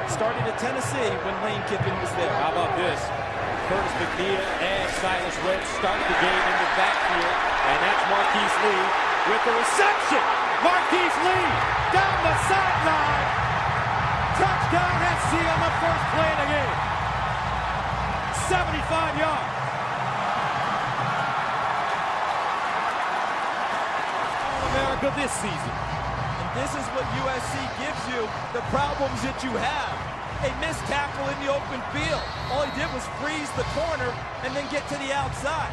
starting at Tennessee when Lane Kiffin was there. How about this? Curtis McNeil and Silas Redd start the game in the backfield, and that's Marqise Lee with the reception. Marqise Lee down the sideline. Touchdown SC on the first play of the game. 75 yards. All-America this season. And this is what USC gives you, the problems that you have. A missed tackle in the open field. All he did was freeze the corner and then get to the outside.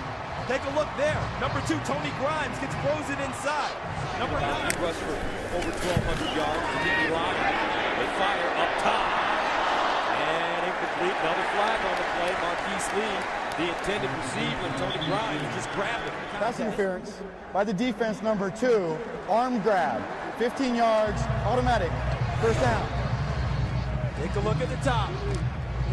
Take a look there. Number 2, Tony Grimes, gets frozen inside. Number 9. He rushed for over 1,200 yards. The DB line. They fire up top. And incomplete. Another flag on the play. Marqise Lee, the intended receiver, Tony Grimes, just grabbed it. Pass interference by the defense, number 2. Arm grab. 15 yards. Automatic. First down. Take a look at the top.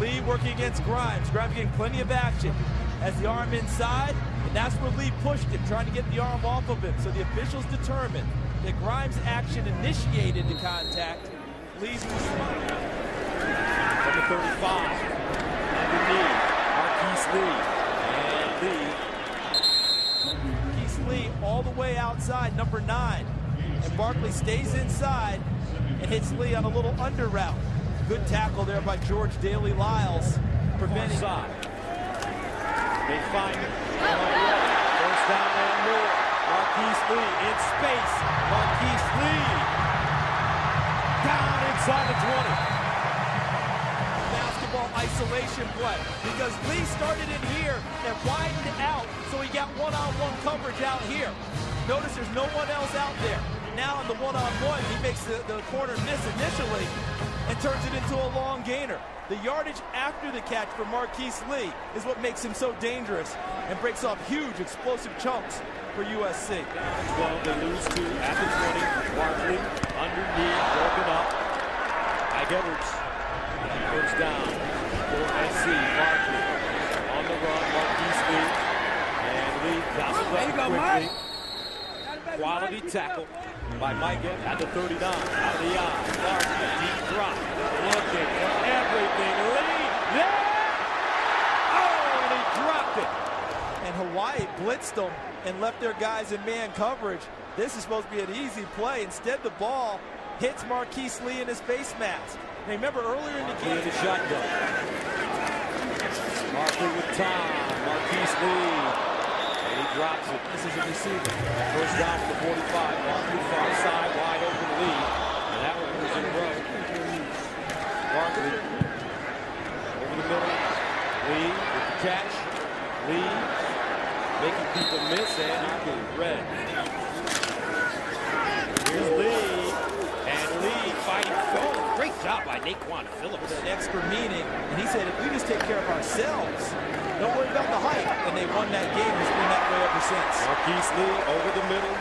Lee working against Grimes. Grimes getting plenty of action. Has the arm inside, and that's where Lee pushed him, trying to get the arm off of him. So the officials determined that Grimes' action initiated the contact. Lee's response. Number 35. Underneath. Marqise Lee. And Lee. Marqise Lee all the way outside, number 9. And Barkley stays inside and hits Lee on a little under route. Good tackle there by George Daly Lyles, preventing. Side. They find him. First down and more. Marqise Lee in space. Marqise Lee down inside the 20. Basketball isolation play, because Lee started in here and widened out, so he got one-on-one coverage out here. Notice there's no one else out there. Now in the one-on-one, he makes the corner miss initially and turns it into a long gainer. The yardage after the catch for Marqise Lee is what makes him so dangerous and breaks off huge explosive chunks for USC. Down 12, they lose 2 at the 20. Barkley underneath, broken up. Ike Edwards. First down for SC. Barkley on the run. Marqise Lee. And Lee got it up quickly. Quality tackle by Mike Evans at the 39. Out of the eye. Barkley, deep drop. Looking for everything. Lee, there! Oh, and he dropped it. And Hawaii blitzed them and left their guys in man coverage. This is supposed to be an easy play. Instead, the ball hits Marqise Lee in his face mask. Now, remember earlier in the game. In the shotgun. Barkley with time. Marqise Lee. And he drops it. This is a receiver. First down for the 45. Barkley far side, wide open Lee. And that one was in a row. Barkley over the middle. Lee with the catch. Lee making people miss, and he's getting red. Here's Lee. And Lee fighting forward. Great job by Naquan Phillips. An extra meaning. And he said, if we just take care of ourselves, don't worry about the height. And they won that game. It's been that way ever since. Marqise Lee over the middle.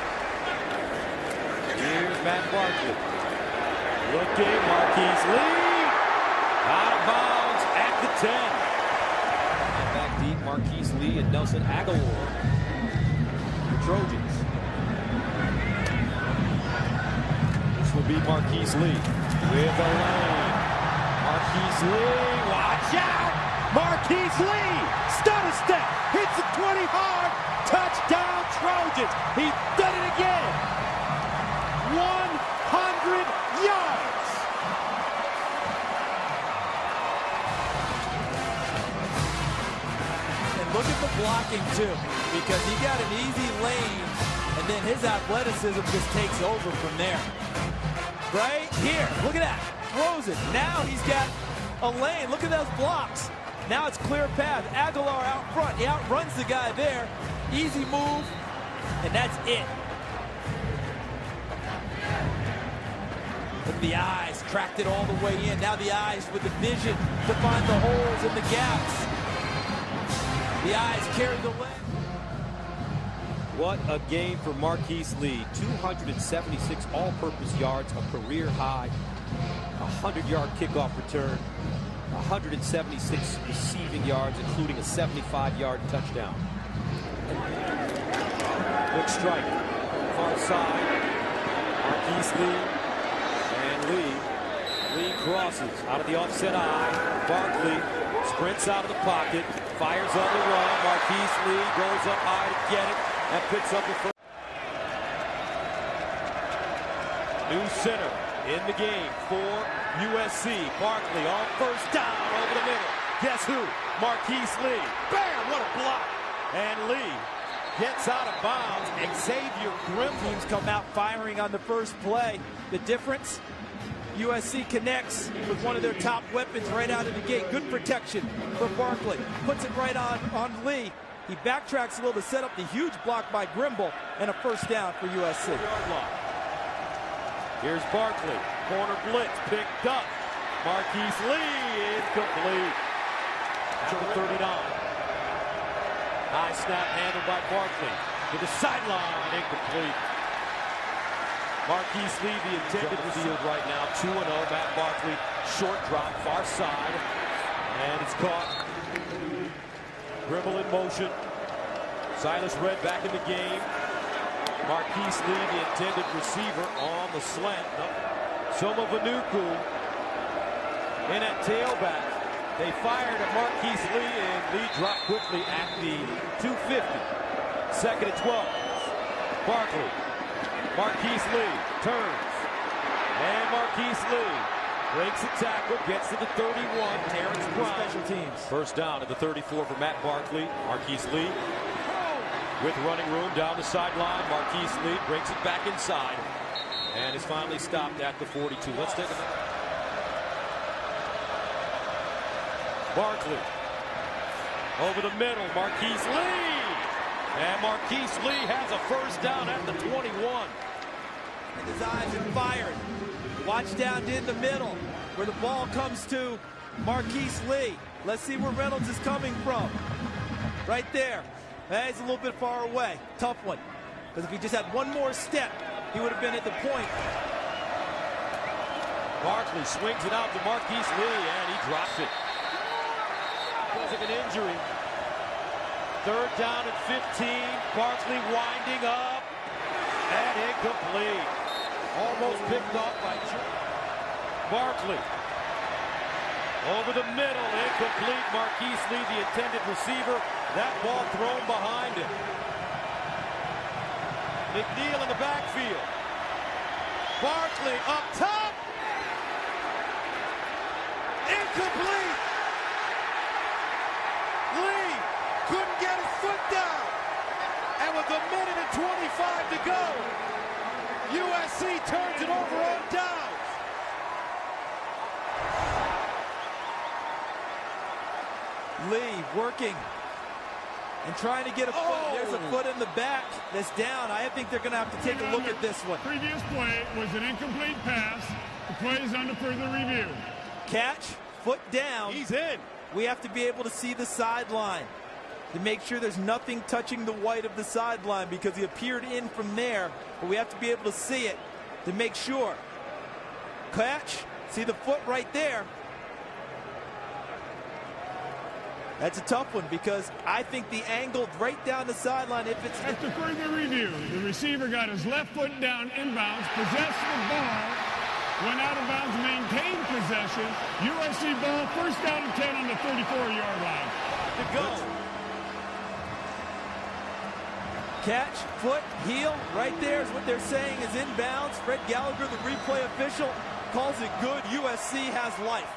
Here's Matt Barkley. Looking, Marqise Lee. Out of bounds at the 10. And back deep, Marqise Lee and Nelson Aguilar. The Trojans. This will be Marqise Lee with a lane. Marqise Lee, watch out! Marqise Lee, stutter step, hits the 20 hard, touchdown Trojans. He's done it again. 100 yards. And look at the blocking too, because he got an easy lane, and then his athleticism just takes over from there. Right here, look at that, throws it. Now he's got a lane. Look at those blocks. Now it's clear path. Aguilar out front. He outruns the guy there. Easy move, and that's it. Look at the eyes, tracked it all the way in. Now the eyes with the vision to find the holes and the gaps. The eyes carry the leg. What a game for Marqise Lee. 276 all-purpose yards, a career high. 100-yard kickoff return. 176 receiving yards, including a 75-yard touchdown. Quick strike. Far side. Marqise Lee. And Lee crosses out of the offset eye. Barkley sprints out of the pocket, fires on the run. Marqise Lee goes up high to get it and picks up the first. New center in the game for USC. Barkley on first down over the middle. Guess who? Marqise Lee. Bam! What a block! And Lee gets out of bounds. Xavier Grimm. Teams come out firing on the first play. The difference, USC connects with one of their top weapons right out of the gate. Good protection for Barkley. Puts it right on Lee. He backtracks a little to set up the huge block by Grimble and a first down for USC. Here's Barkley. Corner blitz picked up. Marqise Lee incomplete. At the 39. High snap handled by Barkley. To the sideline, incomplete. Marqise Lee, the intended field right now, 2-0. Matt Barkley, short drop, far side. And it's caught. Dribble in motion. Silas Red back in the game. Marqise Lee, the intended receiver, on the slant. Soma Vanuku in at tailback. They fired at Marqise Lee, and Lee dropped quickly at the 250. Second and 12. Barkley. Marqise Lee turns. And Marqise Lee breaks the tackle, gets to the 31. Terrence Brown. Special teams. First down at the 34 for Matt Barkley. Marqise Lee with running room down the sideline. Marqise Lee breaks it back inside and is finally stopped at the 42. Let's take a look. Barkley over the middle. Marqise Lee. And Marqise Lee has a first down at the 21. And his eyes and fired. Watch down in the middle where the ball comes to Marqise Lee. Let's see where Reynolds is coming from. Right there. He's a little bit far away. Tough one. Because if he just had one more step, he would have been at the point. Barkley swings it out to Marqise Lee, and he drops it. Because of an injury. Third down at 15. Barkley winding up. And incomplete. Almost picked off by Barkley. Over the middle, incomplete. Marqise Lee, the intended receiver. That ball thrown behind him. McNeil in the backfield. Barkley up top. Incomplete. Lee couldn't get his foot down. And with a minute and 25 to go, USC turns it over on downs. Lee working and trying to get a foot. There's a foot in the back that's down. I think they're going to have to take a look at this one. Previous play was an incomplete pass. The play is under further review. Catch, foot down. He's in. We have to be able to see the sideline to make sure there's nothing touching the white of the sideline because he appeared in from there, but we have to be able to see it to make sure. Catch, see the foot right there. That's a tough one because I think the angle right down the sideline, if it's... After further review, the receiver got his left foot down inbounds, possessed the ball, went out of bounds, maintained possession. USC ball, first down and 10 on the 34-yard line. To go. Catch, foot, heel, right there is what they're saying is inbounds. Fred Gallagher, the replay official, calls it good. USC has life.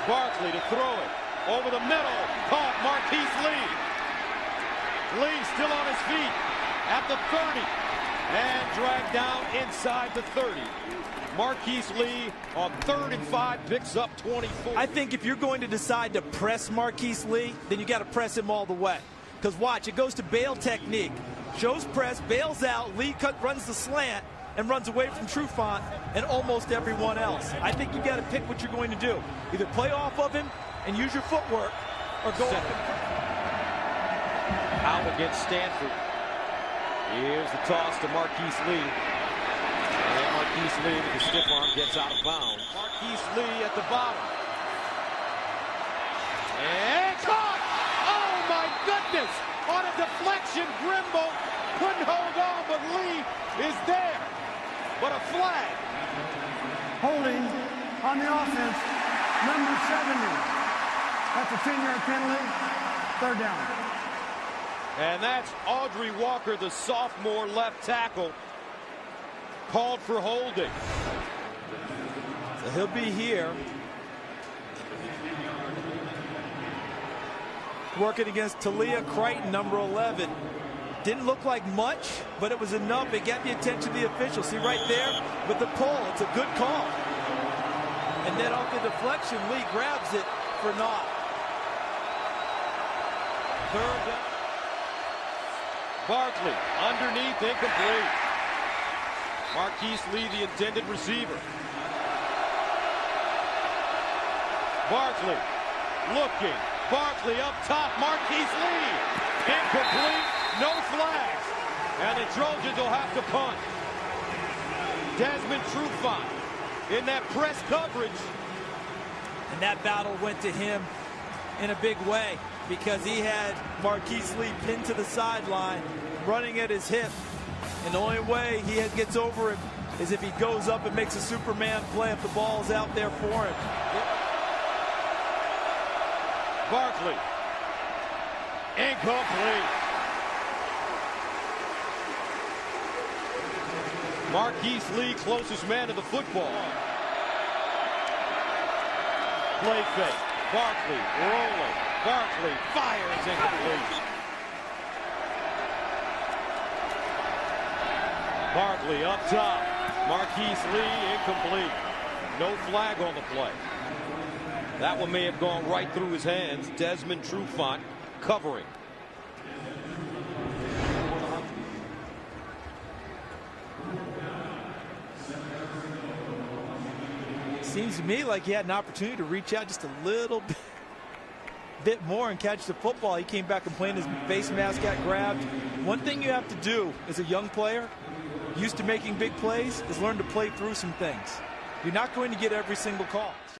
Barkley to throw it. Over the middle, caught Marqise Lee. Lee still on his feet at the 30 and dragged down inside the 30. Marqise Lee on 3rd and 5 picks up 24. I think if you're going to decide to press Marqise Lee, then you got to press him all the way. Because watch, it goes to bail technique. Shows press, bails out, Lee runs the slant and runs away from Trufant and almost everyone else. I think you got to pick what you're going to do. Either play off of him and use your footwork, or go out against Stanford. Here's the toss to Marqise Lee. And Marqise Lee with the stiff arm gets out of bounds. Marqise Lee at the bottom. And caught! Oh my goodness! On a deflection, Grimble couldn't hold on, but Lee is there. But a flag. Holding on the offense, number 70. That's a 10-yard penalty. Third down. And that's Audrey Walker, the sophomore left tackle, called for holding. So he'll be here. Working against Talia Crichton, number 11. Didn't look like much, but it was enough. It got the attention of the official. See right there with the pull. It's a good call. And then off the deflection, Lee grabs it for naught. Third down. Barkley underneath, incomplete. Marqise Lee, the intended receiver. Barkley looking. Barkley up top. Marqise Lee. Incomplete. No flags. And the Trojans will have to punt. Desmond Trufant in that press coverage. And that battle went to him in a big way because he had Marqise Lee pinned to the sideline, running at his hip. And the only way he gets over it is if he goes up and makes a Superman play if the ball's out there for him. Barkley. Incomplete. Marqise Lee, closest man to the football. Play fake. Barkley rolling. Barkley fires, incomplete. Barkley up top. Marqise Lee, incomplete. No flag on the play. That one may have gone right through his hands. Desmond Trufant covering. Seems to me like he had an opportunity to reach out just a little bit more and catch the football. He came back and playing his face mask got grabbed. One thing you have to do as a young player, used to making big plays, is learn to play through some things. You're not going to get every single call.